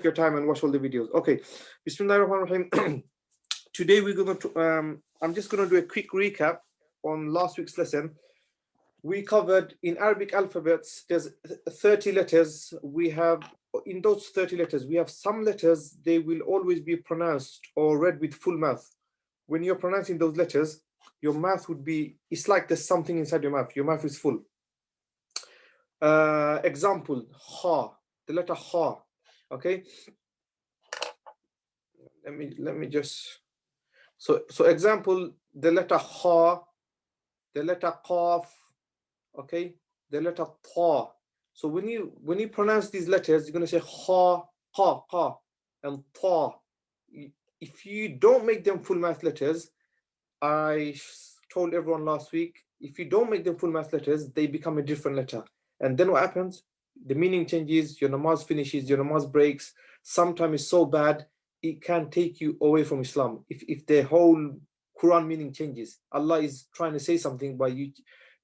your time and watch all the videos. Okay, Bismillahirrahmanirrahim. Today we're going to I'm just going to do a quick recap on last week's lesson. We covered in Arabic alphabets there's 30 letters. We have, in those 30 letters, we have some letters they will always be pronounced or read with full mouth. When you're pronouncing those letters, your mouth would be, it's like there's something inside your mouth. Your mouth is full. Example, ha, the letter ha. Okay, let me just, so example, the letter ha, the letter qaf, okay, the letter ta. So when you pronounce these letters, you're going to say ha, ha, ha, and ta. If you don't make them full mouth letters, I told everyone last week, if you don't make them full mouth letters, they become a different letter. And then what happens? The meaning changes, your namaz finishes, your namaz breaks. Sometimes it's so bad, it can take you away from Islam. If the whole Quran meaning changes, Allah is trying to say something, but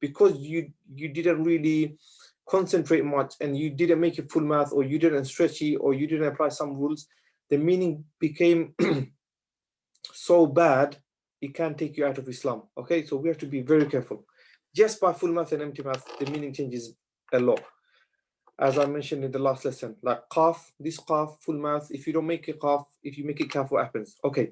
because you didn't really concentrate much and you didn't make it full mouth, or you didn't stretch it, or you didn't apply some rules, the meaning became so bad, it can take you out of Islam. Okay, so we have to be very careful. Just by full mouth and empty mouth, the meaning changes a lot. As I mentioned in the last lesson, like qaf, this qaf, full mouth, if you don't make it qaf, if you make it kaf, what happens? Okay,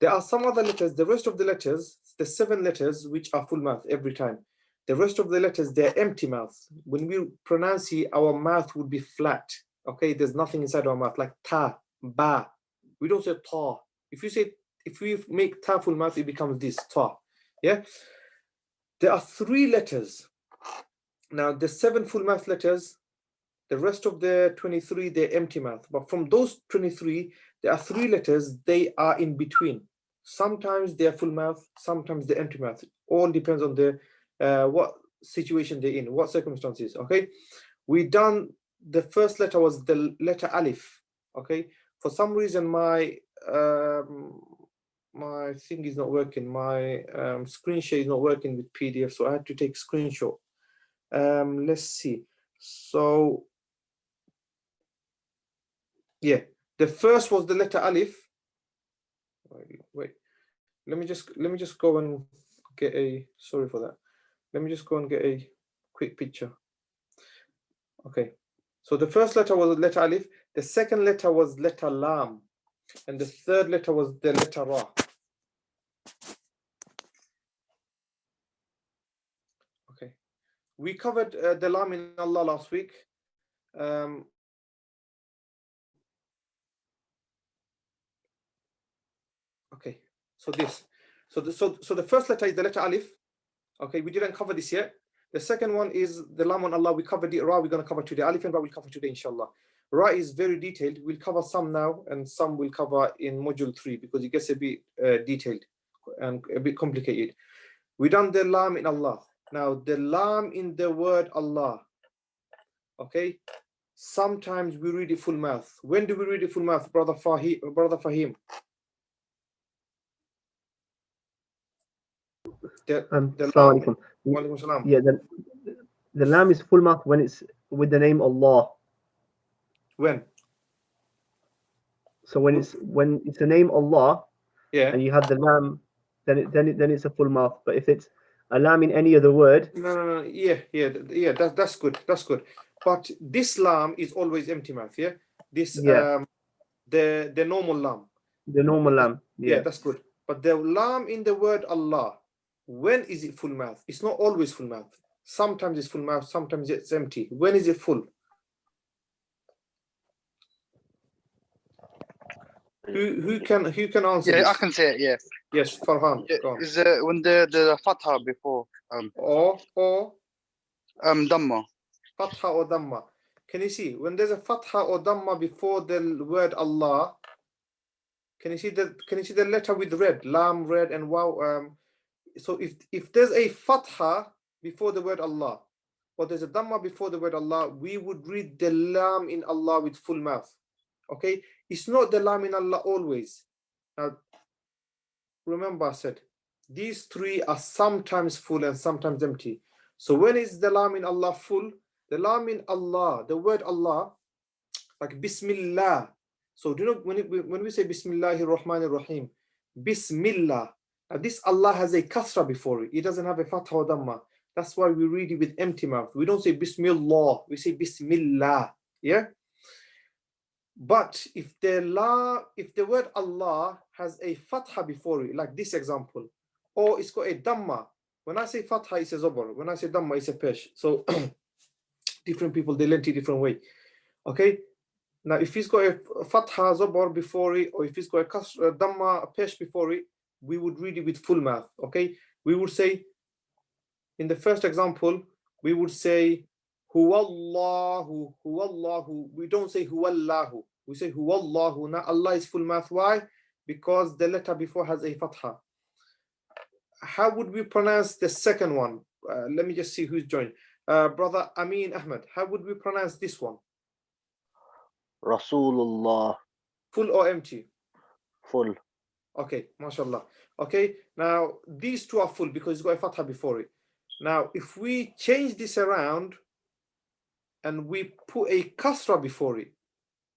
there are some other letters, the rest of the letters, the 7 letters which are full mouth every time. The rest of the letters, they're empty mouth. When we pronounce it, our mouth would be flat. Okay, there's nothing inside our mouth, like ta, ba. We don't say ta. If we make ta full mouth, it becomes this, ta. Yeah? There are 3 letters. Now, the 7 full mouth letters, the rest of the 23, they're empty mouth. But from those 23, there are 3 letters, they are in between. Sometimes they're full mouth, sometimes they're empty mouth. All depends on the what situation they're in, what circumstances. Okay, we done, the first letter was the letter alif. Okay, for some reason my my thing is not working, my screen share is not working with PDF, so I had to take screenshot. Let's see. So yeah, the first was the letter alif. Wait, let me just go and get a, sorry for that, let me just go and get a quick picture. Okay, so the first letter was letter alif, the second letter was letter lam, and the third letter was the letter ra. Okay, we covered the lam in Allah last week. Okay, so this, so the first letter is the letter alif. Okay, we didn't cover this yet. The second one is the lam on Allah. We covered the ra. We're going to cover today. Alif and ra we'll cover today, inshallah. Ra is very detailed. We'll cover some now, and some we'll cover in module 3 because it gets a bit detailed and a bit complicated. We done the lam in Allah. Now the lam in the word Allah. Okay, sometimes we read it full mouth. When do we read it full mouth, brother Fahim? Yeah, the lam is full mouth when it's with the name Allah. When? So when it's the name Allah, yeah, and you have the lam, then it's a full mouth. But if it's a lam in any other word, no, yeah, that's good, But this lam is always empty mouth. Yeah, this the normal lam. The normal lam. Yeah, that's good. But the lam in the word Allah, when is it full mouth? It's not always full mouth. Sometimes it's full mouth, sometimes it's empty. When is it full? Who can answer this? I can say it, yeah. Yes, Farhan. Go on. Is when the fatha before or damma. Fatha or damma. Can you see when there's a fatha or damma before the word Allah? Can you see the letter with red, lam red and waw? So if there's a fatha before the word Allah, or there's a damma before the word Allah, we would read the lam in Allah with full mouth. Okay, it's not the lam in Allah always. Now remember I said these 3 are sometimes full and sometimes empty. So when is the lam in Allah full? The lam in Allah, the word Allah, like Bismillah, So do you know when we say Bismillahir Rahmanir Rahim, Bismillah, this Allah has a kasra before it. It doesn't have a fatha or dhamma. That's why we read it with empty mouth. We don't say Bismillah, we say Bismillah. Yeah. But if the word Allah has a fatha before it, like this example, or it's got a dhamma. When I say fatha, it's a zabar. When I say dhamma, it's a pesh. So different people, they learn it different way. Okay. Now, if it's got a fatha zabar before it, or if it's got a dhamma, a pesh before it, we would read it with full mouth. Okay. We would say, in the first example, we would say Huwallahu, Huwallahu. We don't say Huwallahu. We say Huwallahu. Now Allah is full mouth. Why? Because the letter before has a fatha. How would we pronounce the second one? Let me just see who's joined. Brother Amin Ahmed, how would we pronounce this one? Rasulullah. Full or empty? Full. Okay, mashallah. Okay, now these two are full because it's got a fatha before it. Now, if we change this around and we put a kasra before it,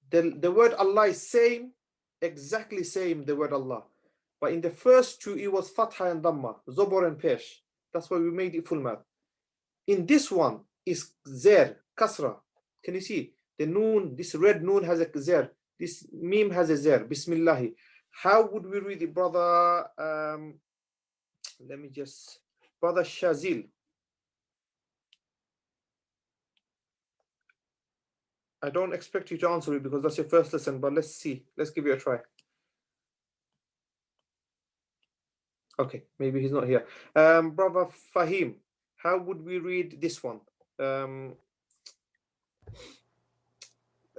then the word Allah is same, exactly same, the word Allah. But in the first two, it was fatha and dhamma, zobor and pesh. That's why we made it full mouth. In this one is zer, kasra. Can you see? The noon, this red noon has a zer. This meme has a zer, Bismillahi. How would we read it, brother? Let me just, brother Shazil. I don't expect you to answer it because that's your first lesson, but let's see. Let's give it a try. Okay, maybe he's not here. Brother Fahim, how would we read this one?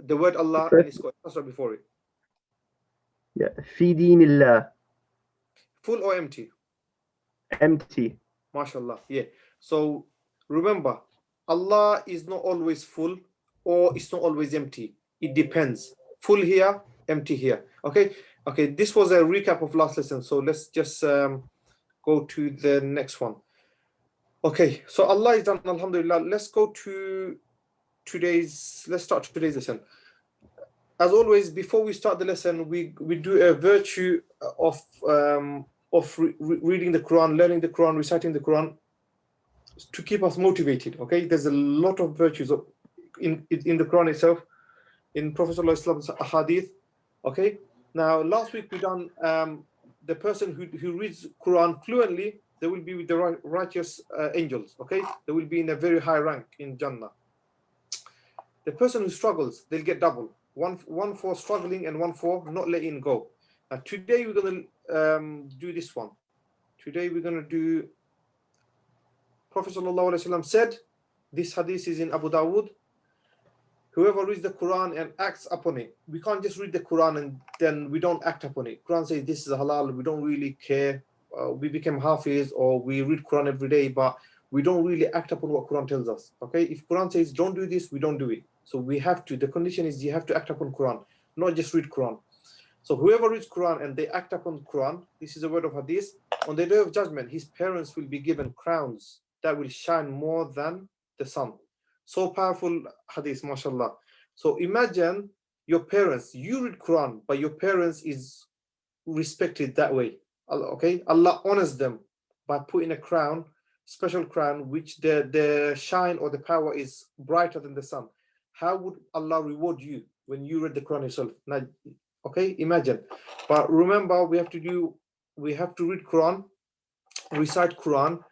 The word Allah and it's got kasra before it. Yeah, fi dinillah. Full or empty? Empty. MashaAllah. Yeah. So remember, Allah is not always full or it's not always empty. It depends. Full here, empty here. Okay. Okay. This was a recap of last lesson. So let's just go to the next one. Okay. So Allah is done. Alhamdulillah. Let's go to today's. Let's start today's lesson. As always, before we start the lesson, we do a virtue of reading the Quran, learning the Quran, reciting the Quran to keep us motivated. Okay, there's a lot of virtues in the Quran itself, in Prophet Prophet's hadith. Okay, now last week we done the person who reads Quran fluently, they will be with the righteous angels. Okay, they will be in a very high rank in Jannah. The person who struggles, they'll get double. One for struggling and one for not letting go. Now today we're going to do this one. Today we're going to do, Prophet ﷺ said, this hadith is in Abu Dawood, whoever reads the Quran and acts upon it. We can't just read the Quran and then we don't act upon it. Quran says this is halal, we don't really care. We become hafiz or we read Quran every day, but we don't really act upon what Quran tells us. Okay, if Quran says don't do this, we don't do it. So we have to, the condition is you have to act upon Quran, not just read Quran. So whoever reads Quran and they act upon Quran, this is a word of hadith, on the day of judgment, his parents will be given crowns that will shine more than the sun. So powerful hadith, mashallah. So imagine your parents, you read Quran, but your parents is respected that way. Okay, Allah honors them by putting a crown, special crown, which the shine or the power is brighter than the sun. How would Allah reward you when you read the Quran yourself? Now, okay, imagine. But remember, we have to read Quran, recite Quran,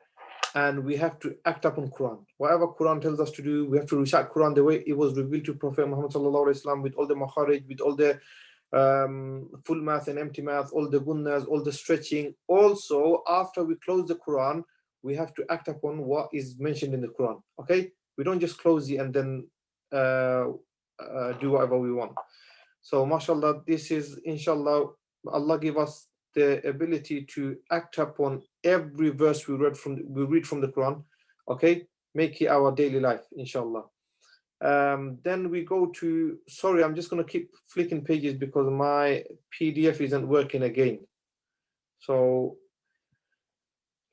and we have to act upon Quran. Whatever Quran tells us to do, we have to recite Quran the way it was revealed to Prophet Muhammad sallallahu alaihi wasallam, with all the makharij, with all the full mouth and empty mouth, all the gunnas, all the stretching. Also, after we close the Quran, we have to act upon what is mentioned in the Quran. Okay, we don't just close it and then do whatever we want. So mashallah, this is inshallah, Allah give us the ability to act upon every verse we read from the Quran. Okay, make it our daily life, inshallah. Then we go to, sorry, I'm just going to keep flicking pages because my PDF isn't working again. So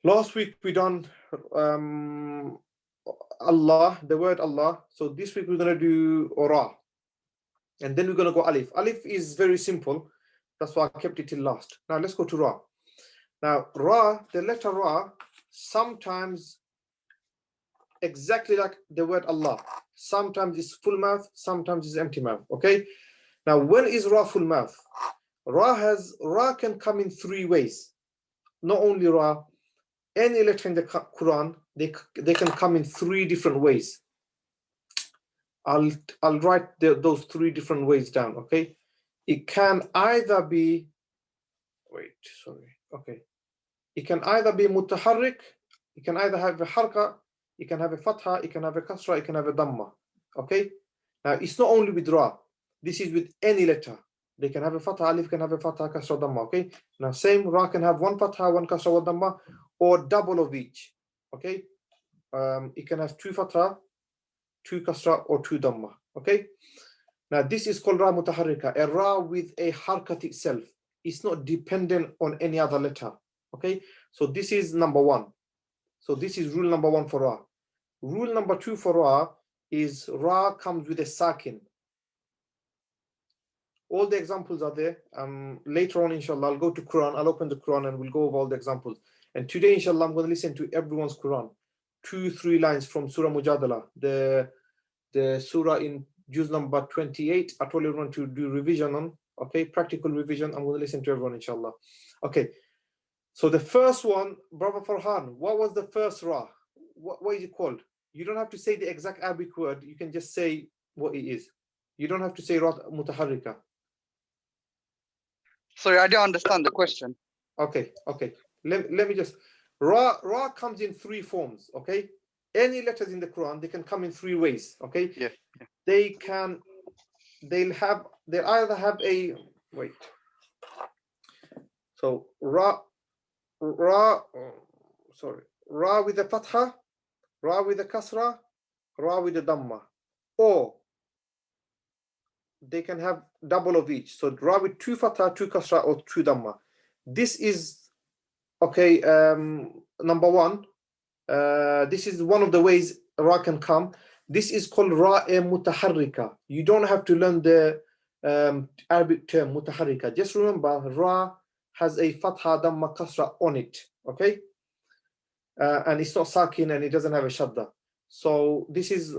last week we done Allah, the word Allah. So this week we're going to do ora. And then we're going to go alif. Alif is very simple. That's why I kept it till last. Now let's go to ra. Now ra, the letter ra, sometimes exactly like the word Allah. Sometimes it's full mouth, sometimes it's empty mouth. Okay. Now when is ra full mouth? Ra can come in three ways. Not only ra, any letter in the Quran, they can come in three different ways. I'll write those three different ways down. Okay. It can either be, it can either be mutaharrik, it can either have a harka, it can have a fatha, it can have a kasra, it can have a dhamma. Okay. Now it's not only with ra, this is with any letter. They can have a fatha, alif can have a fatha, kasra, dhamma. Okay. Now same, ra can have one fatha, one kasra, one dhamma, or double of each. Okay. It can have two fatha, two kasra, or two dhamma. Okay. Now this is called ra mutaharrika, a ra with a harkat itself. It's not dependent on any other letter. Okay. So this is number one. So this is rule number one for ra. Rule number two for ra is ra comes with a sakin. All the examples are there. Later on, inshallah, I'll go to Quran. I'll open the Quran and we'll go over all the examples. And today, inshallah, I'm going to listen to everyone's Quran. 2-3 lines from Surah Mujadala, the surah in juz number 28. I told everyone to do revision on. Okay, practical revision. I'm going to listen to everyone, inshallah. Okay. So the first one, Brother Farhan, what was the first ra? What is it called? You don't have to say the exact Arabic word. You can just say what it is. You don't have to say ra mutaharrika. Sorry, I don't understand the question. Okay. Let me just, ra comes in three forms. Okay. Any letters in the Quran, they can come in three ways. Okay. Yeah. They'll either have a, so ra with a fatha, ra with a kasra, ra with a dhamma, or they can have double of each. So ra with two fatha, two kasra, or two dhamma. This is okay. Number one. This is one of the ways ra can come. This is called ra mutaharrika. You don't have to learn the Arabic term mutaharrika. Just remember ra has a fatha, dhamma, kasra on it. Okay. And it's not sakin and it doesn't have a shadda. So this is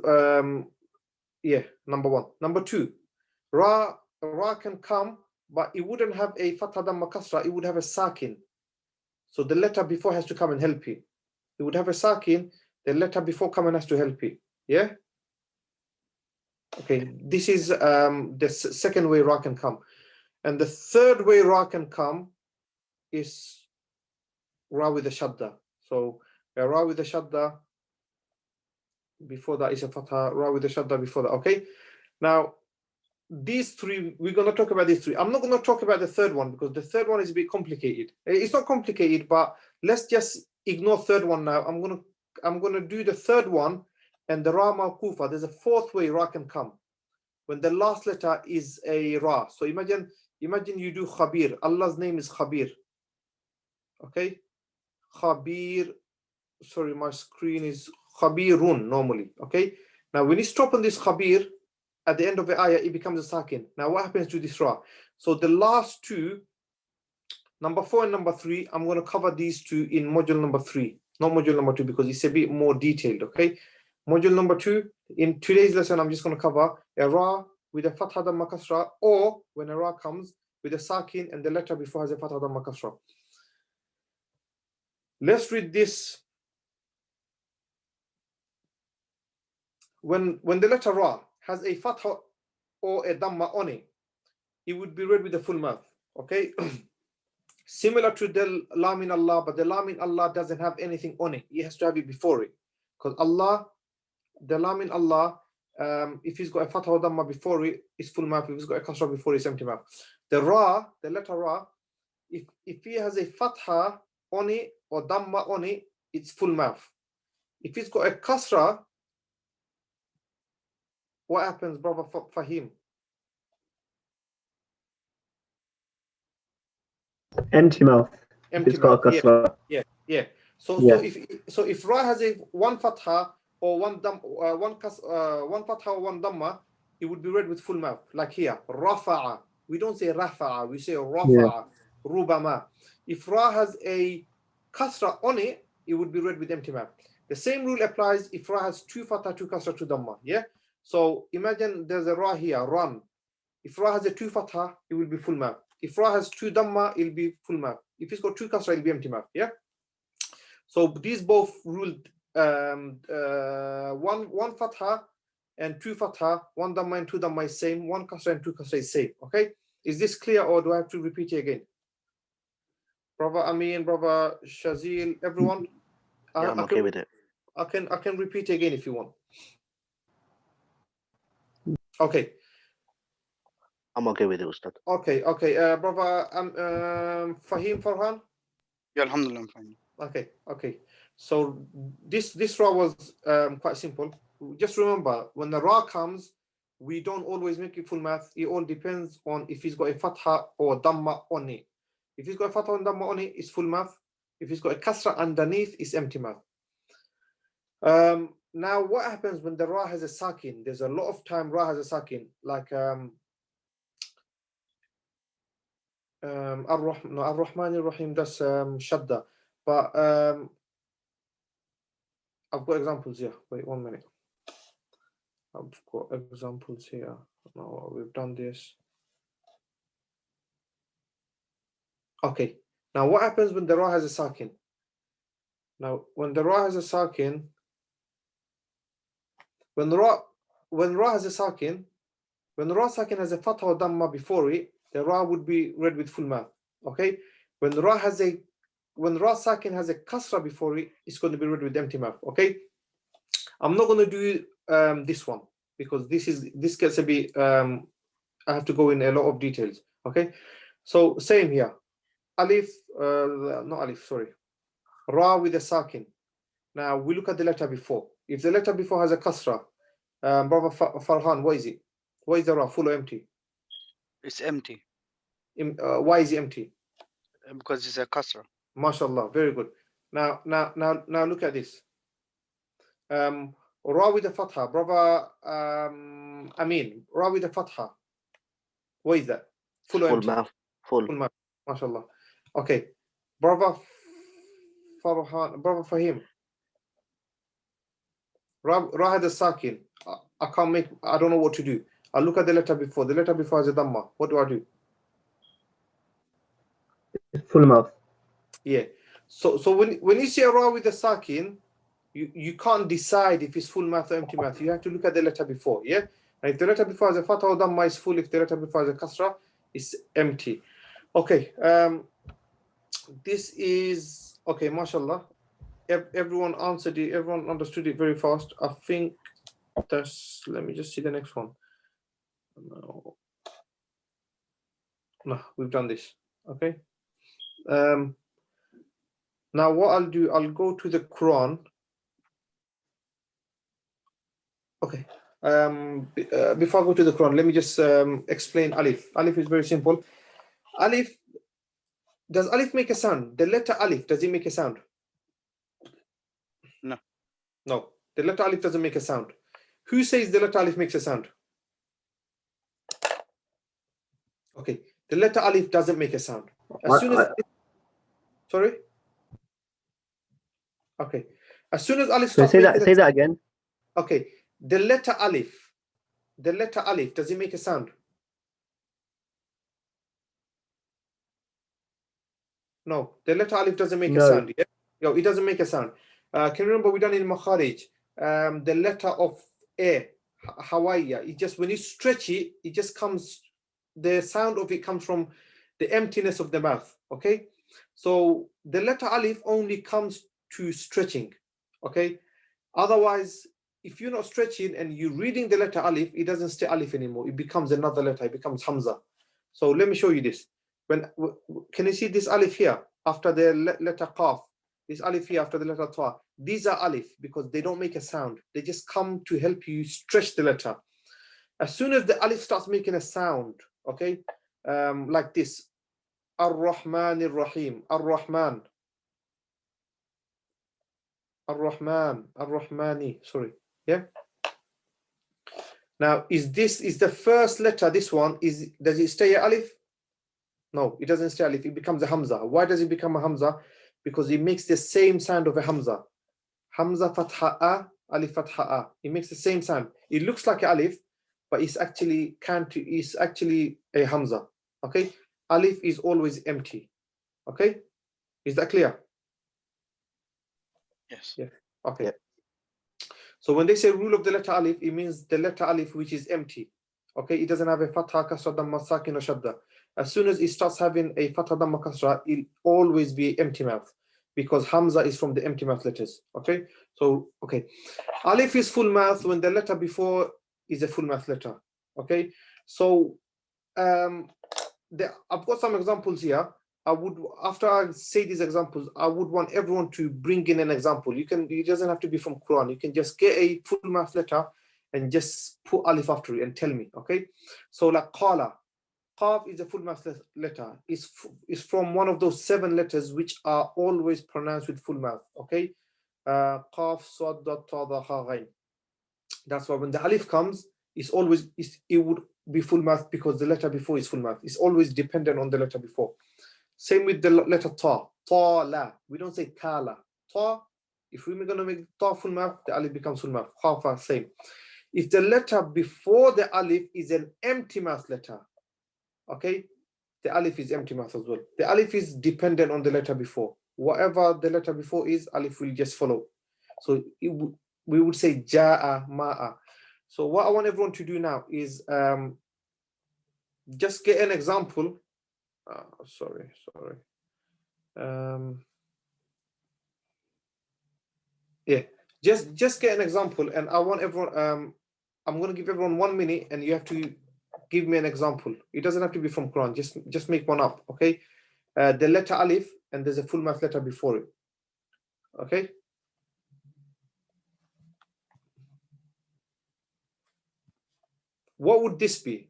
number one. Number two, ra can come, but it wouldn't have a fatha, dhamma, kasra. It would have a sakin. So the letter before has to come and help you. It would have a sakin. The letter before coming has to help you. Yeah. Okay. This is the second way ra can come, and the third way ra can come is ra with a shadda. So ra with a shadda before that is a fatha. Ra with a shadda before that. Okay. Now these three, we're going to talk about these three. I'm not going to talk about the third one because the third one is a bit complicated. It's not complicated, but let's just ignore third one now. I'm going to do the third one and the ra mawqufa. There's a fourth way ra can come when the last letter is a ra. So imagine you do Khabir. Allah's name is Khabir. Okay. Khabir. Sorry, my screen is Khabirun normally. Okay. Now when you stop on this Khabir, at the end of the ayah, it becomes a sakin. Now what happens to this ra? So the last two, number 4 and number 3, I'm going to cover these two in module number 3, not module number 2, because it's a bit more detailed. Okay. Module number 2, in today's lesson, I'm just going to cover a ra with a fatha dhamma kasra, or when a ra comes with a sakin and the letter before has a fatha dhamma kasra. Let's read this. When the letter ra has a fatha or a dhamma on it, it would be read with a full mouth. Okay. Similar to the la min Allah, but the la min Allah doesn't have anything on it. It has to have it before it. Because Allah, the la min Allah, if he's got a fatha or dhamma before it, it's full mouth. If he's got a kasra before it, it's empty mouth. The ra, the letter ra, if he has a fatha on it or dhamma on it, it's full mouth. If he's got a kasra, what happens, brother Fahim? Empty mouth. Empty It's got mouth. a kasra. Yeah. So if ra has a one fatha or one fatha or one dhamma, it would be read with full mouth. Like here, rafa'a. We don't say rafa'a, we say rafa'a. Rubama. If ra has a kasra on it, it would be read with empty mouth. The same rule applies if ra has two fatha, two kasra, two dhamma. Yeah. So imagine there's a ra here, run. If ra has a two fatha, it will be full mouth. If ra has two dhamma, it'll be full mouth. If it's got two kasra, it'll be empty mouth. Yeah. So these both ruled one fatha and two fatha, one dhamma and two dhamma is same, one kasra and two kasra is same. Okay. Is this clear, or do I have to repeat it again? Brother Amin, Brother Shazil, everyone? Yeah, I'm okay with it. I can repeat again if you want. Okay. I'm okay with it, Ustad. Okay. Brother Fahim Farhan? Yeah, alhamdulillah, I'm fine. Okay. So this ra was quite simple. Just remember, when the ra comes, we don't always make it full mouth. It all depends on if he's got a fatha or dhamma on it. If he's got a fatha and dhamma on it, it's full mouth. If he's got a kasra underneath, it's empty mouth. Now, what happens when the ra has a sakin? There's a lot of time ra has a sakin, like Ar-Rahman Ar-Rahim, that's shadda. But I've got examples here. Wait 1 minute. I've got examples here. No, we've done this. Okay. Now, what happens when the ra has a sakin? Now, when the ra has a sakin, when ra has a sakin, when the ra sakin has a fatha or dhamma before it, the ra would be read with full mouth. Okay. When ra sakin has a kasra before it, it's going to be read with empty mouth. Okay. I'm not going to do this one because this gets a bit. I have to go in a lot of details. Okay. So same here. Alif, not alif. Sorry. Ra with a sakin. Now we look at the letter before. If the letter before has a kasra, Brother Farhan, what is it? What is the ra? Full or empty? It's empty Why is it empty? because it's a kasra. MashaAllah, very good. Now look at this. Ra with the fatha, Brother Amin. Ra with the fatha. What is that? Full or empty? Mouth. Full mouth. MashaAllah. Okay. Brother Farhan, Brother Fahim. Ra had a sakin. I don't know what to do. I look at the letter before. The letter before has a dhamma. What do I do? Full mouth. Yeah. So when you see a ra with a sakin, you can't decide if it's full mouth or empty mouth. You have to look at the letter before. Yeah. And if the letter before has a fatha or dhamma, is full. If the letter before has a kasra, it's empty. Okay. This is okay. MashaAllah. Everyone answered it. Everyone understood it very fast. I think that's. Let me just see the next one. No, we've done this. Okay. Now what I'll do, I'll go to the Quran. Okay. Before I go to the Quran, let me just explain alif. Alif is very simple. Alif, does alif make a sound? The letter alif, does it make a sound? No, the letter alif doesn't make a sound. Who says the letter alif makes a sound? Okay, the letter alif doesn't make a sound. As soon as sorry. Okay, as soon as alif starts. Say that again. Okay, the letter alif, does it make a sound? No, the letter alif doesn't make a sound. Yeah? No, it doesn't make a sound. Can you remember we done in Makharij? The letter of A, Hawaiya, it just, when you stretch it, it just comes, the sound of it comes from the emptiness of the mouth. Okay, so the letter alif only comes to stretching. Okay, otherwise, if you're not stretching and you're reading the letter alif, it doesn't stay alif anymore. It becomes another letter. It becomes hamza. So let me show you this. Can you see this alif here after the letter qaf? This alif here after the letter ta. These are alif because they don't make a sound. They just come to help you stretch the letter. As soon as the alif starts making a sound, okay, like this, Ar-Rahman Ar-Rahim, Ar-Rahman, Ar-Rahman, Ar-Rahmani, sorry, yeah. Now, is the first letter, this one, does it stay a alif? No, it doesn't stay alif, it becomes a hamza. Why does it become a hamza? Because it makes the same sound of a hamza. Hamza fatha a, alif fatha a. It makes the same sound. It looks like a alif, but it's actually a hamza. Okay? Alif is always empty. Okay? Is that clear? Yes. Yeah. Okay. Yeah. So when they say rule of the letter alif, it means the letter alif which is empty. Okay, it doesn't have a fatha, kasra, damma, sakin, or shadda. As soon as it starts having a fatha, damma, kasra, it'll always be empty mouth, because hamza is from the empty mouth letters. Okay, so okay, alif is full mouth when the letter before is a full mouth letter. Okay, so I've got some examples here. After I say these examples, I would want everyone to bring in an example. It doesn't have to be from Quran. You can just get a full mouth letter and just put alif after it and tell me. Okay, so like qala, qaf is a full mouth letter. It's from one of those 7 letters which are always pronounced with full mouth. Okay, qaf, sad, ta, dha, kha, ghain. That's why when the alif comes, it would be full mouth because the letter before is full mouth. It's always dependent on the letter before. Same with the letter ta, la. We don't say kala. Ta, if we're going to make ta full mouth, the alif becomes full mouth. Khafa, same. If the letter before the alif is an empty mouth letter, okay, the alif is empty mouth as well. The alif is dependent on the letter before. Whatever the letter before is, alif will just follow. So we would say ja'a, ma'a. So what I want everyone to do now is just get an example. Sorry. Yeah, just get an example, and I want everyone. I'm going to give everyone 1 minute, and you have to give me an example. It doesn't have to be from Quran. Just make one up, okay? The letter alif, and there's a full mouth letter before it. Okay. What would this be?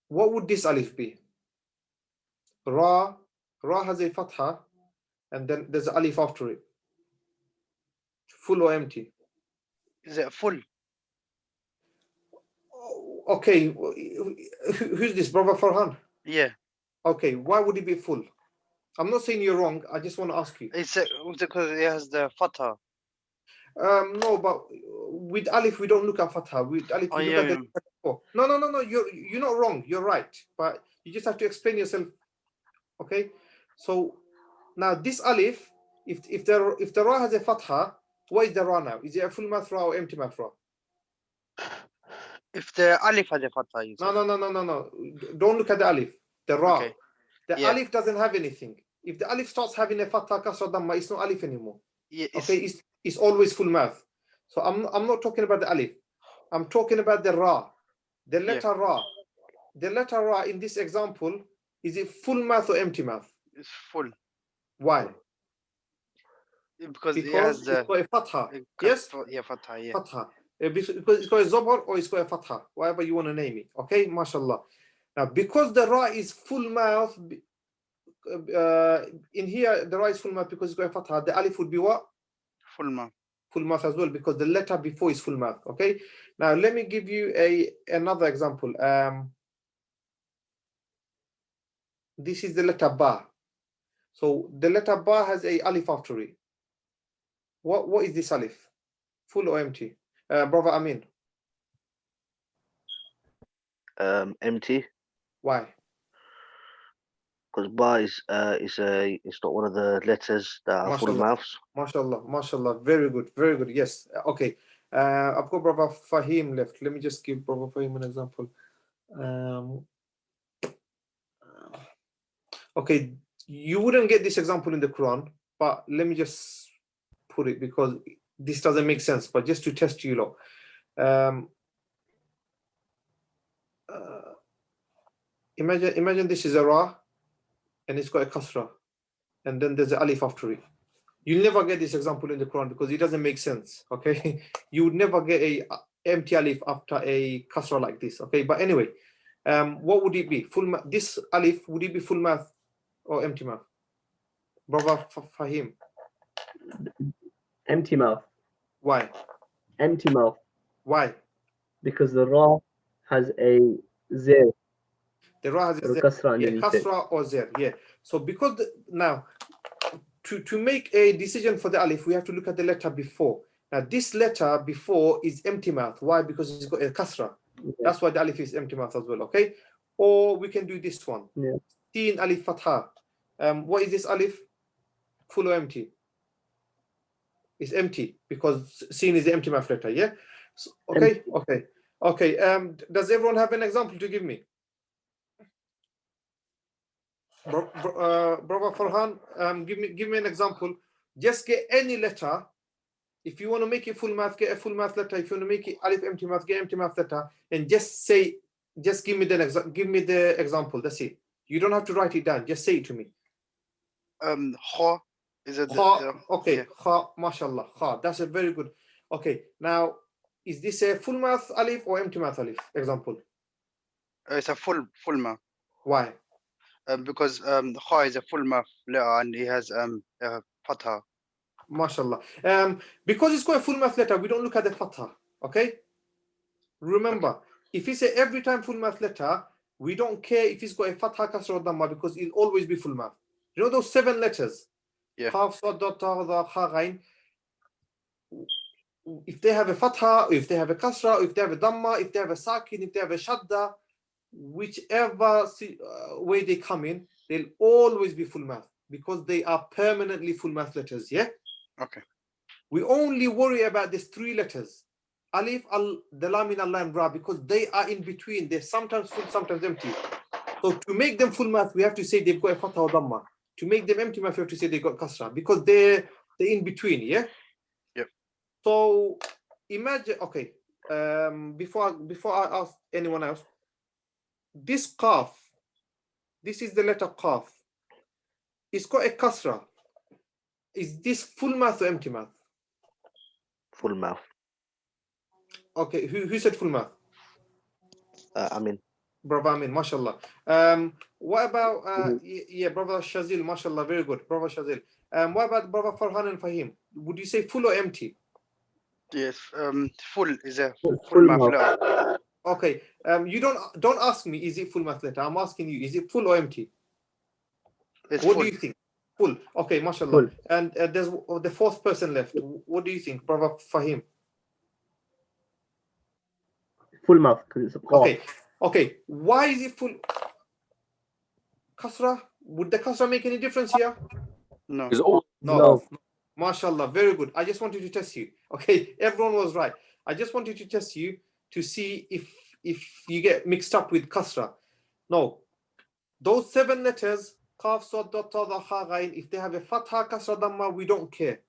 What would this alif be? Ra has a fatha, and then there's an alif after it. Full or empty? Is it full? Okay, who's this, brother Farhan? Yeah. Okay, why would it be full? I'm not saying you're wrong. I just want to ask you. It's because it has the fatha. No, but with alif we don't look at fatha. With alif we look at the letter before. No. You're not wrong. You're right. But you just have to explain yourself. Okay. So now this alif, if the ra has a fatha, what is the ra now? Is it a full mouth ra or empty mouth ra? If the alif has a fatha, you say. No. Don't look at the alif. The ra. Okay. The alif doesn't have anything. If the alif starts having a fatha, kasra, damma, it's not alif anymore. Yeah, okay, it's always full mouth. So I'm not talking about the alif. I'm talking about the ra. The letter ra. The letter ra in this example, is it full mouth or empty mouth? It's full. Why? Because it it's has got a fatha. Yes? Yeah, fatha, yeah. Fatha. Because it's got a zabar or it's got a fatha, whatever you want to name it. Okay, mashallah. Now, because the ra is full mouth, in here the ra is full mouth because it's got a fatha, the alif would be what? Full mouth. Full mouth as well, because the letter before is full mouth. Okay. Now let me give you another example. This is the letter ba. So the letter ba has a alif after it. What is this alif? Full or empty? Brother Amin. Empty. Why? Because ba it's not one of the letters that are full mouths. Mashallah. Very good. Yes. Okay. I've got Brother Fahim left. Let me just give Brother Fahim an example. Okay, you wouldn't get this example in the Quran, but let me just put it because this doesn't make sense, but just to test you lot. Imagine this is a ra and it's got a kasra, and then there's an alif after it. You'll never get this example in the Quran because it doesn't make sense. Okay, you would never get a empty alif after a kasra like this. Okay, but anyway, what would it be? Full this alif, would it be full mouth or empty mouth? Brother Fahim. Empty mouth. Why? Empty mouth. Why? Because the ra has a zir The ra has or a kasra underneath it. kasra or zer. Yeah. So because now to make a decision for the alif, we have to look at the letter before. Now this letter before is empty mouth. Why? Because it's got a kasra. Yeah. That's why the alif is empty mouth as well. Okay. Or we can do this one. Yeah. Sin alif fatha. What is this alif? Full or empty? It's empty because sin is the empty mouth letter. Yeah. So, okay. Empty. Okay. Does everyone have an example to give me? Brother Farhan, give me an example. Just get any letter. If you want to make it full mouth, get a full mouth letter. If you want to make it alif empty mouth, get empty mouth letter. And just give me the example. That's it. You don't have to write it down. Just say it to me. 𝗃 is it? Okay. Yeah. 𝗃, mashallah. 𝗃. That's a very good. Okay. Now, is this a full mouth alif or empty mouth alif? Example. It's a full mouth. Why? Because 𝗃 is a full mouth letter and it has fatha. Mashallah. Because it's got a full mouth letter, we don't look at the fatha. Okay. Remember, if it's a every time full mouth letter, we don't care if it's got a fatha, kasra, or dhamma because it'll always be full mouth. You know those 7 letters? Yeah. Qaf, sad, dot, ta, dha, kha, ghain. If they have a fatha, if they have a kasra, if they have a dhamma, if they have a sakin, if they have a shadda, whichever way they come in, they'll always be full mouth because they are permanently full mouth letters. Yeah. Okay. We only worry about these 3 letters, alif, the lam in Allah and ra, because they are in between. They're sometimes full, sometimes empty. So to make them full mouth, we have to say they've got a fatha or dhamma. To make them empty mouth, we have to say they've got kasra because they're in between. Yeah. Yep. So imagine. Okay. Before I ask anyone else, this qaf, this is the letter qaf. It's got a kasra. Is this full mouth or empty mouth? Full mouth. Okay, who said full mouth? I mean, Brother Amin, mashallah. What about yeah, Brother Shazil, mashallah, very good, Brother Shazil. What about Brother Farhan and Fahim? Would you say full or empty? Yes. Full is a Full full mouth mouth. letter. Okay. You don't ask me is it full mouth letter. I'm asking you, is it full or empty? It's What full. do you think? Full. Okay, mashallah. Full. And there's the 4th person left. What do you think, Brother Fahim? Full mouth because it's a qaf. Okay. Why is it full? Kasra? Would the kasra make any difference here? No. No. Mashallah, very good. I just wanted to test you. Okay, everyone was right. I just wanted to test you to see if you get mixed up with kasra. No. Those 7 letters, qaf, sad, dot, ta, dha, kha, ghain, if they have a fatha, kasra, dhamma, we don't care.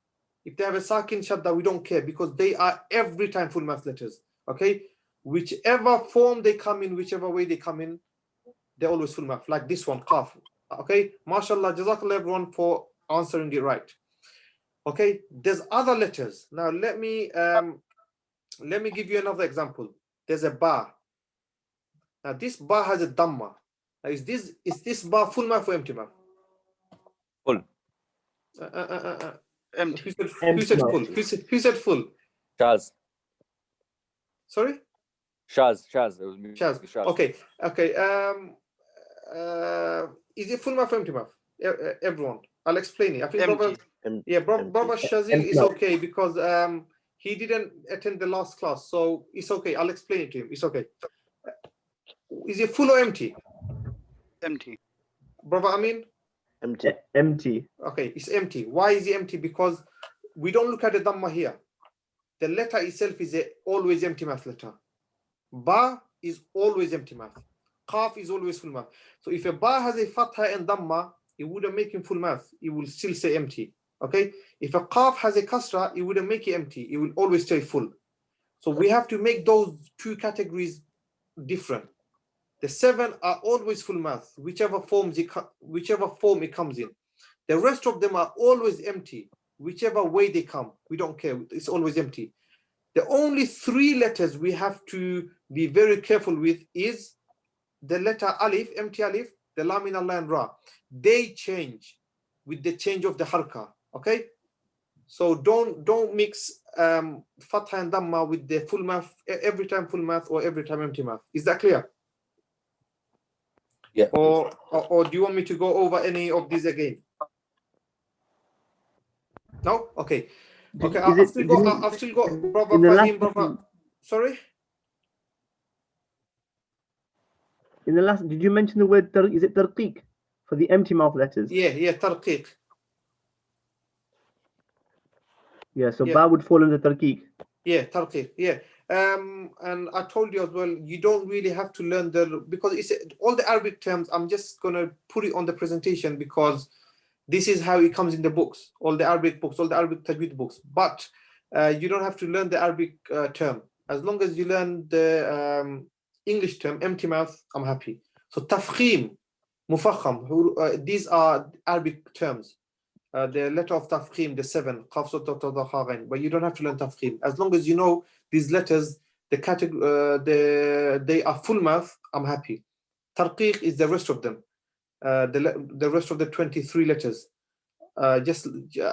If they have a sakin, shadda, we don't care because they are every time full mouth letters. Okay? Whichever form they come in, whichever way they come in, they're always full mouth. Like this one, qaf. Okay? Mashallah, jazakallah everyone for answering it right. Okay? There's other letters. Now let me give you another example. There's a ba. Now this ba has a dhamma. Now is this ba full mouth or empty mouth? Full. Empty. Who said full? Who said full? Shaz. Sorry? Shaz. It was me. Shaz. Okay. Is it full mouth or empty mouth? Everyone. I'll explain it. I think Empty. Brother Shazil is okay because he didn't attend the last class, so it's okay. I'll explain it to him. It's okay. Is it full or empty? Empty. Brother Amin? empty. Empty. Okay, it's empty. Why is it empty? Because we don't look at the dhamma here. The letter itself is always empty mouth letter. Ba is always empty mouth. Qaf is always full mouth. So if a ba has a fatha and dhamma, it wouldn't make him full mouth. It will still say empty. Okay? If a qaf has a kasra, it wouldn't make it empty. It will always stay full. So we have to make those 2 categories different. The 7 are always full mouth, whichever form it comes in. The rest of them are always empty, whichever way they come. We don't care. It's always empty. The only 3 letters we have to be very careful with is the letter alif, empty alif, the lam in Allah and Ra, they change with the change of the harka. Okay, so don't mix fatha and dhamma with the full math every time full math or every time empty math. Is that clear? Yeah. Or do you want me to go over any of these again? No? Okay. Okay, I'll still go, brother Fahim, brother. Sorry? In the last, did you mention the word, is it tarqiq for the empty mouth letters? Yeah, tarqiq. Yeah, so Yeah. ba would fall under tarqiq. Yeah, tarqiq, yeah. And I told you as well, you don't really have to learn because it's all the Arabic terms. I'm just gonna put it on the presentation because this is how it comes in the books, all the Arabic books, all the Arabic Tajweed books. But you don't have to learn the Arabic term. As long as you learn the English term, empty mouth, I'm happy. So tafkhim, mufakham, these are Arabic terms. The letter of tafkhim, the 7, qaf sot ta dha kha ghain, but you don't have to learn tafkhim. As long as you know these letters, the category, they are full mouth, I'm happy. Tarqiq is the rest of them, the rest of the 23 letters. Just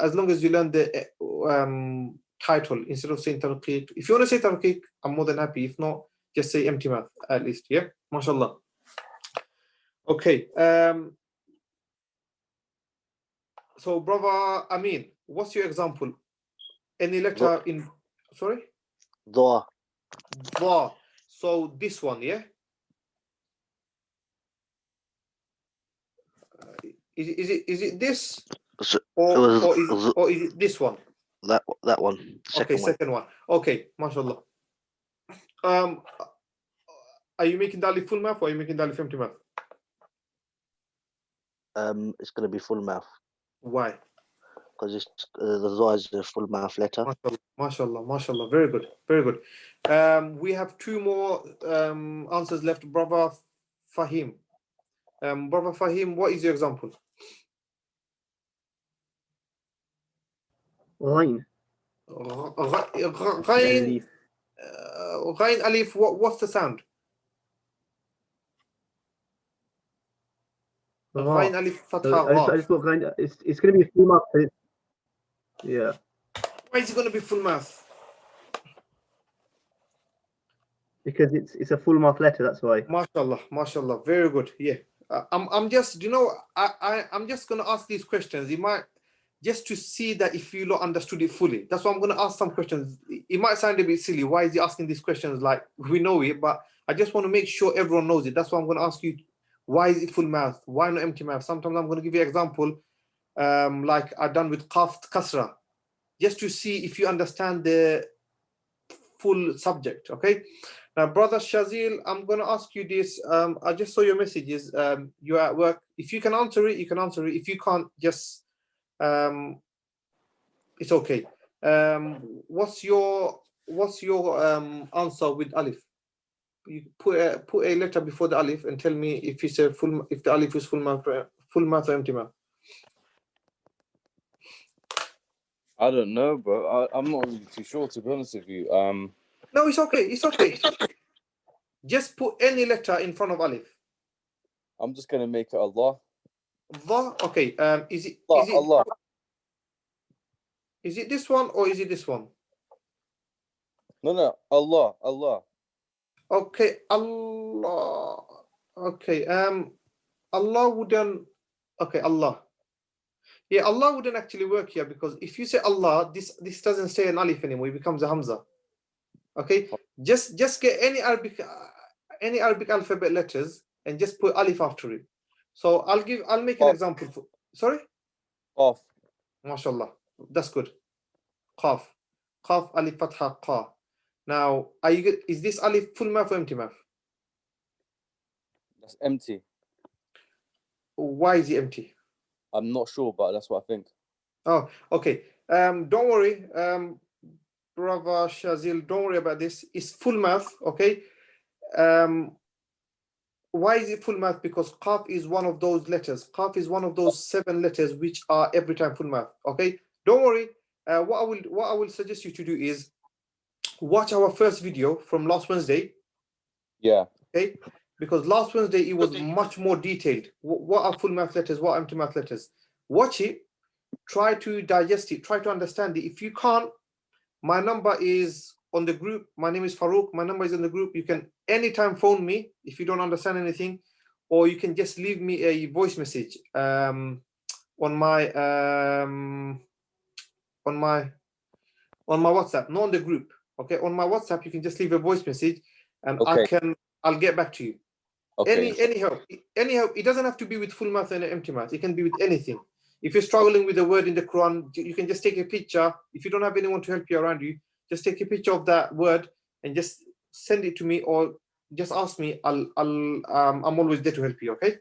as long as you learn the title instead of saying tarqiq. If you want to say tarqiq, I'm more than happy. If not, just say empty mouth at least. Yeah, mashallah. Okay. So, brother Amin, what's your example? Any letter in? Sorry. Dha. Dha. So this one, yeah. Is it this? So Or is it this one? that one. Okay, second one. Okay, mashallah. Are you making the alif full mouth or are you making the alif empty mouth? It's going to be full mouth. Why? Because it's the dha is a full mouth letter. Mashallah. Very good, very good. We have 2 more answers left. Brother Fahim. Brother Fahim, what is your example? Ghain. Ghain alif. What's the sound? Ghain alif fatha I just thought ghain, it's going to be full mouth. Yeah. Why is it going to be full mouth? Because it's a full mouth letter, that's why. Mashallah, very good. Yeah. I'm just, I'm just going to ask these questions. It might, just to see that if you not understood it fully. That's why I'm going to ask some questions. It might sound a bit silly. Why is he asking these questions? Like, we know it, but I just want to make sure everyone knows it. That's why I'm going to ask you, why is it full mouth? Why not empty mouth? Sometimes I'm going to give you an example, like I've done with qaf kasra, just to see if you understand the full subject. Okay. Now, brother Shazil, I'm going to ask you this. I just saw your messages. You're at work. If you can answer it, you can answer it. If you can't, just it's okay. What's your answer with alif? You put a letter before the alif and tell me if it's a full, if the alif is full mouth or empty mouth. I don't know, bro. I'm not really too sure, to be honest with you. No, it's okay. It's okay. Just put any letter in front of alif. I'm just gonna make it Allah. Dha. Okay. Is it Allah? Is it this one or is it this one? No, Allah. Okay, Allah. Okay. Allah wouldn't. Okay, Allah. Yeah, Allah wouldn't actually work here because if you say Allah, this doesn't say an alif anymore. It becomes a hamza. Okay. Just get any Arabic alphabet letters and just put alif after it. So I'll make an example. Sorry. Qaf. MashaAllah. That's good. Qaf alif fatha qa. Now, is this alif full mouth or empty mouth? That's empty. Why is it empty? I'm not sure, but that's what I think. Oh, okay. Don't worry, brother Shazil. Don't worry about this. It's full mouth. Okay. Why is it full mouth? Because qaf is one of those letters. Qaf is one of those 7 letters which are every time full mouth. Okay. Don't worry. What I will suggest you to do is watch our first video from last Wednesday. Yeah. Okay. because last Wednesday it was much more detailed. What are full math letters? What are empty math letters? Watch it, try to digest it, try to understand it. If you can't, my number is on the group. My name is Farouk. My number is in the group. You can anytime phone me if you don't understand anything, or you can just leave me a voice message on my WhatsApp, not on the group. Okay, on my WhatsApp you can just leave a voice message, and I'll get back to you. Okay. Any help, it doesn't have to be with full math and empty math. It can be with anything. If you're struggling with a word in the Quran, you can just take a picture. If you don't have anyone to help you around you, just take a picture of that word and just send it to me, or just ask me. I'm always there to help you. Okay.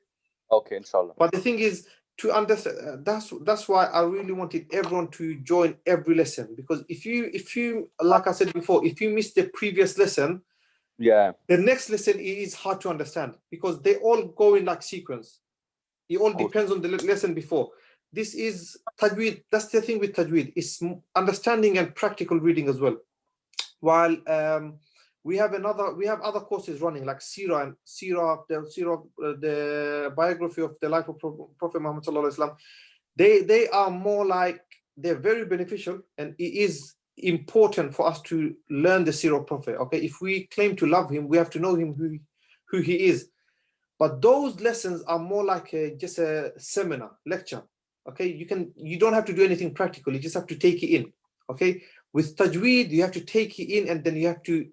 Okay, inshallah. But the thing is, to understand, that's why I really wanted everyone to join every lesson, because if you like I said before, if you miss the previous lesson, Yeah. the next lesson is hard to understand, because they all go in like sequence. It all depends on the lesson before. This is Tajweed. That's the thing with Tajweed. It's understanding and practical reading as well. While we have other courses running like the biography of the life of Prophet Muhammad sallallahu alaihi wasallam. They are more like, they're very beneficial, and it is important for us to learn the seerah of Prophet. Okay, if we claim to love him, we have to know him, who he is. But those lessons are more like just a seminar lecture. Okay, you don't have to do anything practical. You just have to take it in. Okay, with Tajweed you have to take it in, and then you have to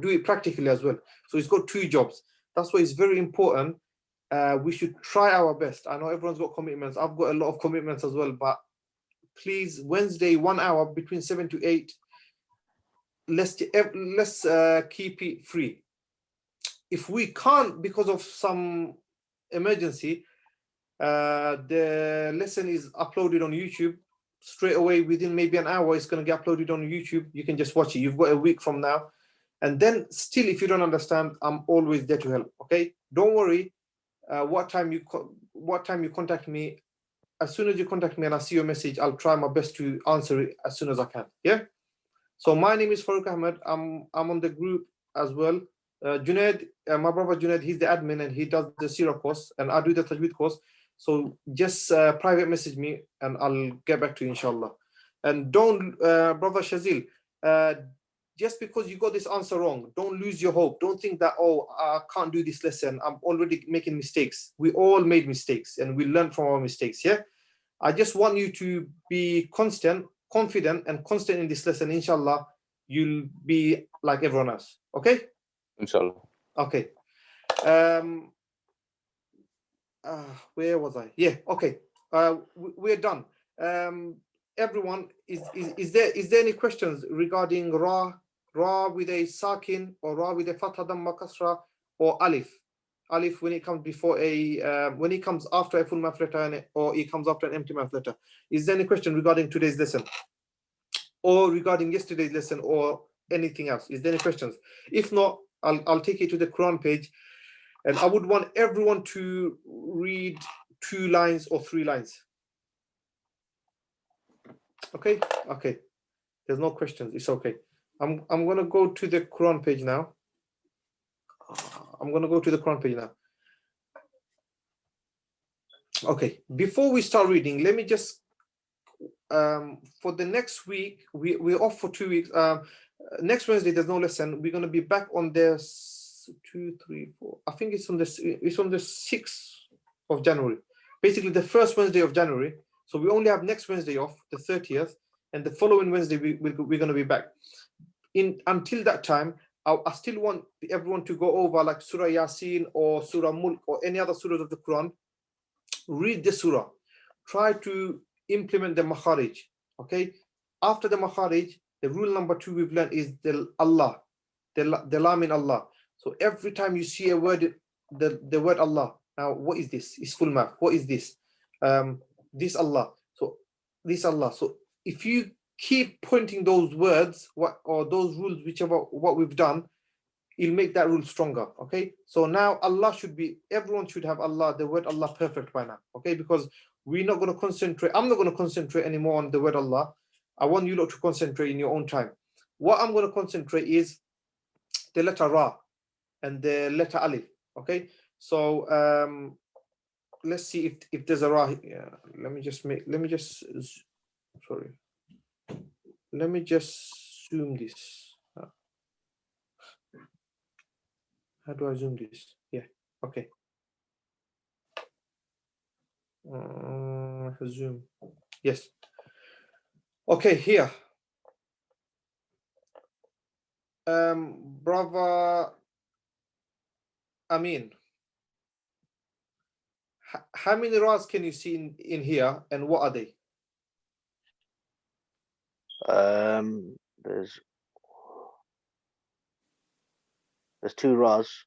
do it practically as well. So it's got two jobs. That's why it's very important. We should try our best. I know everyone's got commitments. I've got a lot of commitments as well, but please, Wednesday 1 hour between 7 to 8, let's keep it free. If we can't, because of some emergency, the lesson is uploaded on YouTube straight away. Within maybe an hour it's going to get uploaded on YouTube. You can just watch it. You've got a week from now. And then still, if you don't understand, I'm always there to help. Okay, don't worry. What time you contact me, as soon as you contact me and I see your message, I'll try my best to answer it as soon as I can. Yeah. So my name is Farouk Ahmed. I'm on the group as well. Junaid, my brother Junaid, he's the admin and he does the seerah course, and I do the Tajweed course. So just private message me and I'll get back to you, inshallah. And don't, brother Shazil, just because you got this answer wrong, don't lose your hope. Don't think that, oh, I can't do this lesson, I'm already making mistakes. We all made mistakes and we learn from our mistakes. Yeah, I just want you to be constant, confident and constant in this lesson. Inshallah, you'll be like everyone else. Okay, Inshallah. okay. Where was I? Yeah, okay. We're done. Everyone, is there any questions regarding ra with a sakin, or ra with a fatha damma kasra, or alif when it comes before a when it comes after a full math letter, or it comes after an empty math letter? Is there any question regarding today's lesson, or regarding yesterday's lesson, or anything else? Is there any questions? If not, I'll take you to the Quran page, and I would want everyone to read 2 lines or 3 lines. Okay, okay. There's no questions. It's okay. I'm gonna go to the Quran page now. Okay. Before we start reading, let me just for the next week, we're off for 2 weeks. Next Wednesday there's no lesson. We're gonna be back on the 2, 3, 4. I think it's on the 6th of January. Basically the first Wednesday of January. So we only have next Wednesday off, the 30th, and the following Wednesday we're going to be back. Until that time, I still want everyone to go over like Surah Yasin or Surah Mulk or any other surahs of the Quran. Read the surah. Try to implement the makharij. Okay. After the makharij, the rule number 2 we've learned is the Allah, the lam in Allah. So every time you see a word, the word Allah. Now, what is this? It's full math. What is this? This Allah. So this Allah. So if you keep pointing those words, or those rules, whichever what we've done, it'll make that rule stronger. Okay. So now Allah everyone should have Allah, the word Allah, perfect by now. Okay, because we're not going to concentrate. I'm not going to concentrate anymore on the word Allah. I want you lot to concentrate in your own time. What I'm going to concentrate is the letter Ra and the letter Alif. Okay, so let's see if there's a ra. Yeah, let me just zoom this. How do I zoom this? Yeah, okay. Zoom. Yes. Okay, here. Brother Amin. How many ra's can you see in here, and what are they? There's 2 Ra's.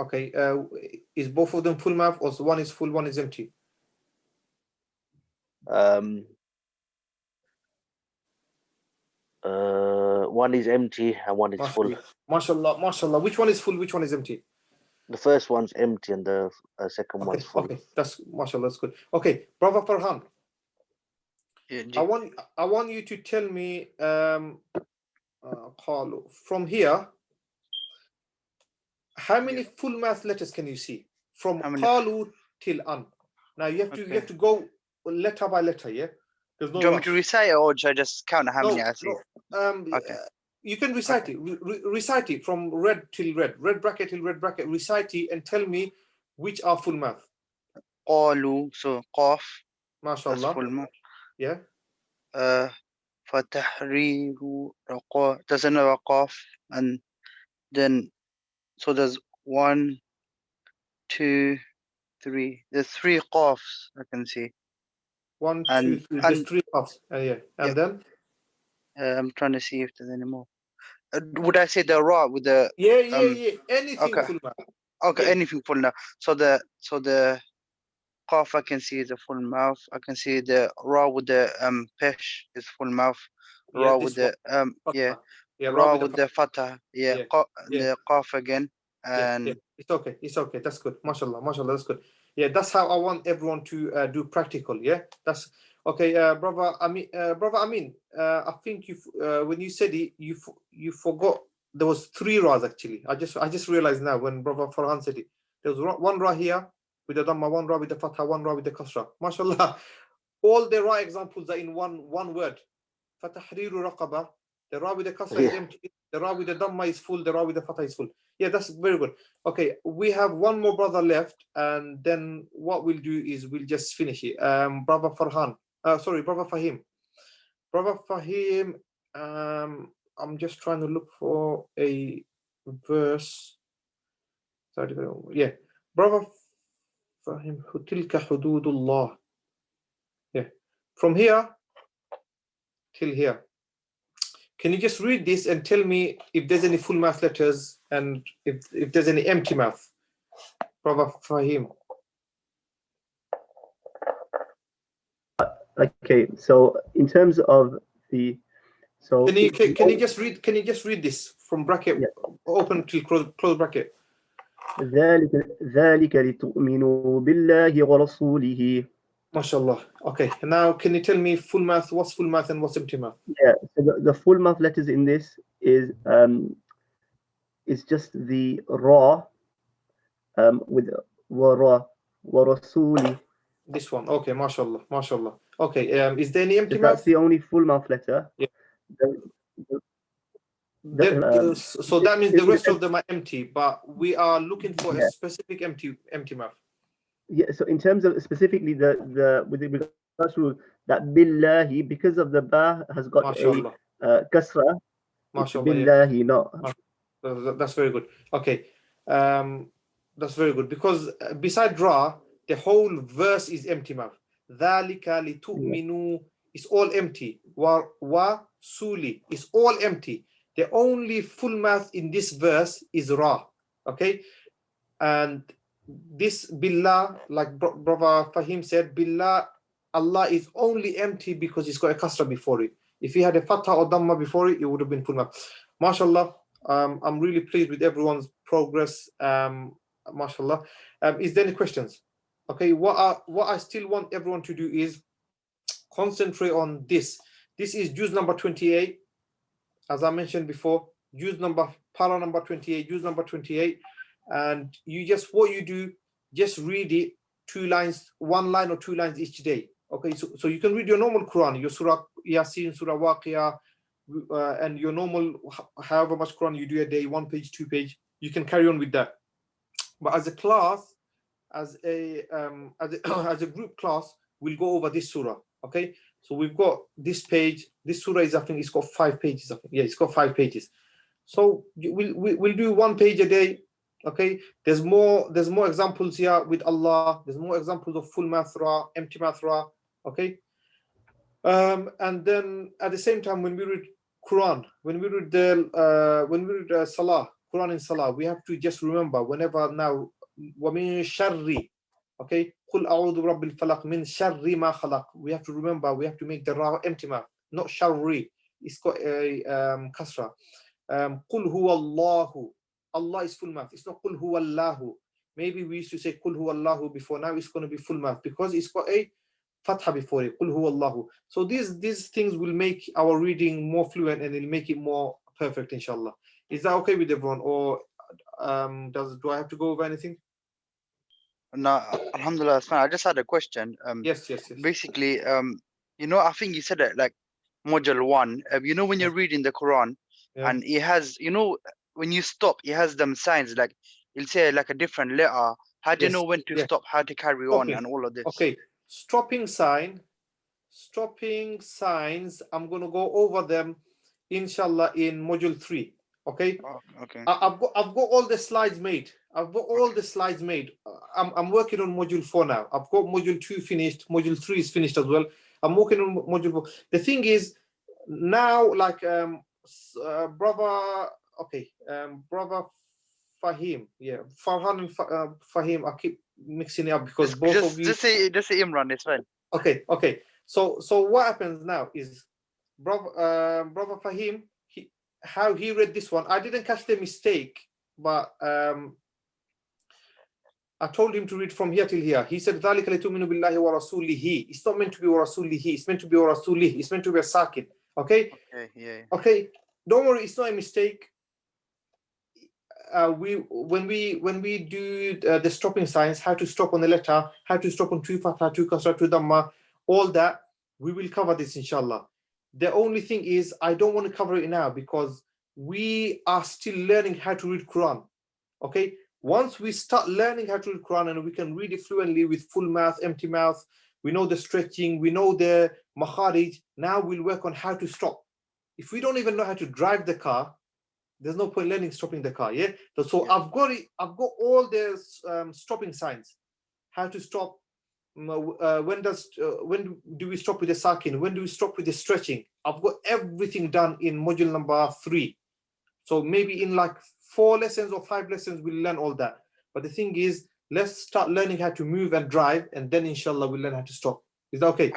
Okay, is both of them full mouth, or one is full, one is empty? One is empty and one is full. Mashallah, mashallah. Which one is full, which one is empty? The first one's empty and the second one's full. Okay, that's mashallah, that's good. Okay, Brother Farhan, Yeah, I want you to tell me from here, how many full mouth letters can you see from qalu till an? Now you have to go letter by letter, yeah? There's no do you want me rush. to recite it, or should I just count how many I see? Okay. You can recite it. Recite it from red till red bracket till red bracket. Recite it and tell me which are full mouth. Qalu, so qaf, that's MashaAllah. full mouth. Yeah. Fatahriru raqa, there's another qaf, and then so there's 1, 2, 3. There's 3 qafs I can see. 1, 2, And 3. There's 3 puffs. Yeah. And then? I'm trying to see if there's any more. Would I say the ra with the Yeah. Anything okay. full mouth. Okay, Yeah. anything full now. So the qaf I can see is a full mouth. I can see the ra with the pesh is full mouth. Yeah, Ra this with the Yeah, ra with the fatah. Yeah. The qaf again. And It's okay. That's good. MashaAllah, that's good. Yeah, that's how I want everyone to do practical. Yeah, that's okay. Brother Amin, I think you when you said it, you forgot there was 3 ra's actually. I just realized now when Brother Farhan said it. There was 1 ra here with the dhamma, 1 ra with the fatha, 1 ra with the kasra. MashaAllah, all the ra examples are in one word. Fatahriru raqaba. The ra with the kasra is empty. The ra with the dhamma is full. The ra with the fatha is full. Yeah, that's very good. Okay, we have 1 more brother left, and then what we'll do is we'll just finish it. Brother Farhan. Brother Fahim. Brother Fahim. I'm just trying to look for a verse. Yeah, Brother Fahim. Tilka hududullah. Yeah, from here till here. Can you just read this and tell me if there's any full mouth letters and if there's any empty mouth? Brother Fahim. Okay, so in terms of the can you just read this from bracket open to close bracket? ذلك لتؤمنوا بالله ورسوله. MashaAllah. Okay, now can you tell me full mouth, what's full mouth and what's empty mouth? Yeah, so the full mouth letters in this is just the ra with wa rasuli. This one. Okay, MashaAllah. Okay, is there any empty So mouth? that's the only full mouth letter. Yeah. So that means the rest of them are empty, but we are looking for a specific empty mouth. Yeah, so in terms of specifically the with regards to that billahi, because of the ba has got MashaAllah. a kasra, billahi, not. That's very good. Okay, that's very good, because beside ra, the whole verse is empty mouth. Dhalika litu'minu is all empty. Wa suli is all empty. The only full mouth in this verse is ra. Okay, and this billah, like Brother Fahim said, billah, Allah is only empty because it's got a kasra before it. If he had a fatha or dhamma before it, it would have been full mouth. MashaAllah, I'm really pleased with everyone's progress. MashaAllah. Is there any questions? Okay, what I still want everyone to do is concentrate on this. This is juz number 28. As I mentioned before, para number 28, juz number 28. and you just, what you do, just read it 2 lines, 1 line or 2 lines each day. Okay, so you can read your normal Quran, your Surah Yasin, Surah Waqi'ah, and your normal, however much Quran you do a day, 1 page, 2 page, you can carry on with that. But as a class, as a group class, we'll go over this surah. Okay, so we've got this page. This surah is, I think it's got 5 pages. I think. Yeah, it's got 5 pages. So we'll do 1 page a day. Okay, there's more examples here with Allah. There's more examples of full mathra, empty mathra. Okay, and then at the same time, when we read Quran, when we read Salah, Quran in Salah, we have to just remember whenever now, وَمِن شَرِّ, okay, قُلْ أَعُوذُ بِرَبِّ الْفَلَقِ مِن شَرِّ مَا خَلَقَ. We have to remember, we have to make the ra empty mouth, not sharri. It's got a kasra. قُلْ هُوَ اللَّهُ. Allah is full mouth. It's not قُلْ هُوَ اللَّهُ. Maybe we used to say قُلْ هُوَ اللَّهُ before. Now it's going to be full mouth because it's got a fatha before it. قُلْ هُوَ اللَّهُ. So these things will make our reading more fluent and it'll make it more perfect, inshallah. Is that okay with everyone, or do I have to go over anything? No, alhamdulillah, it's fine. I just had a question. Yes. Basically, you know, I think you said it like module 1. You know, when you're reading the Quran, Yeah. and it has, you know, when you stop, it has them signs, like it'll say like a different letter. How do you Yes, know when to yeah. stop, how to carry on, and all of this? Okay, stopping signs, I'm going to go over them, inshallah, in module 3. Okay. Oh, okay. I've got all the slides made. I've got all the slides made. I'm working on module 4 now. I've got module 2 finished. Module 3 is finished as well. I'm working on module 4. The thing is, now, like brother Fahim, yeah, Farhan and Fahim, I keep mixing it up because both of you. Just say Imran, it's fine. Okay. So what happens now is, brother Fahim, how he read this one, I didn't catch the mistake, but I told him to read from here till here. He said, ذَلِكَ لِتُؤْمِنُوا بِاللَّهِ وَرَسُولِهِ. It's not meant to be وَرَسُولِهِ. It's meant to be وَرَسُولِهِ. It's meant to be a sakin. Okay? Okay, yeah. Okay. Don't worry, it's not a mistake. When we do the stopping signs, how to stop on the letter, how to stop on 2 fatha, 2 kasra, 2 dhamma, all that, we will cover this, inshallah. The only thing is, I don't want to cover it now because we are still learning how to read Quran. Okay? Once we start learning how to read Quran and we can read it fluently with full mouth, empty mouth, we know the stretching, we know the makharij, now we'll work on how to stop. If we don't even know how to drive the car, there's no point learning stopping the car. Yeah. So yeah. I've got all the stopping signs. How to stop. When do we stop with the sakin? When do we stop with the stretching? I've got everything done in module number 3. So maybe in like 4 lessons or 5 lessons we'll learn all that. But the thing is, let's start learning how to move and drive, and then inshallah we'll learn how to stop. Is that okay?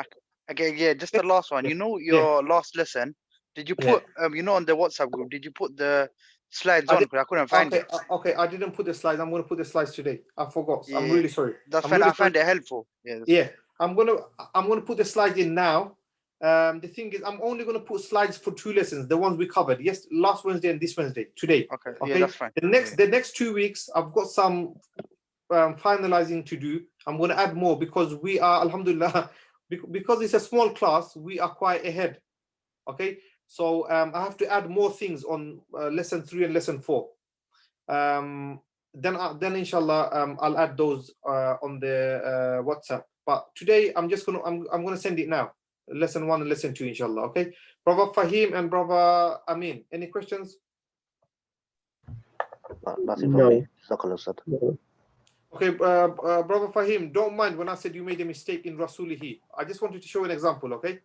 Okay. Yeah. Just the last one. You know, your last lesson. Did you put you know, on the WhatsApp group, did you put the slides on? Because I couldn't find it. Okay, I didn't put the slides. I'm going to put the slides today. I forgot. Yeah. I'm really sorry. That's fine. I find it helpful. Yeah. I'm going to put the slides in now. The thing is, I'm only going to put slides for 2 lessons, the ones we covered. Yes, last Wednesday and this Wednesday, today. Okay. Yeah, that's fine. The next 2 weeks, I've got some finalizing to do. I'm going to add more because we are, alhamdulillah, because it's a small class, we are quite ahead. Okay. So I have to add more things on lesson 3 and lesson 4. Then inshallah I'll add those on the WhatsApp. But today I'm gonna send it now. Lesson 1 and lesson 2, inshallah. Okay. Brother Fahim and Brother Amin, any questions? Nothing from me. No. Okay, Brother Fahim, don't mind when I said you made a mistake in Rasulihi. I just wanted to show an example. Okay.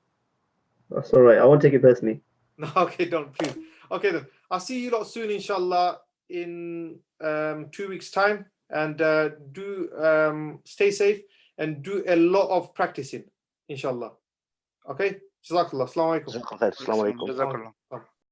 That's all right. I won't take it personally. No, okay, don't, please. Okay, then I'll see you lot soon, inshallah, in 2 weeks' time. And do stay safe and do a lot of practicing, inshallah. Okay? Jazakallah. Assalamu alaikum. Assalamu alaikum.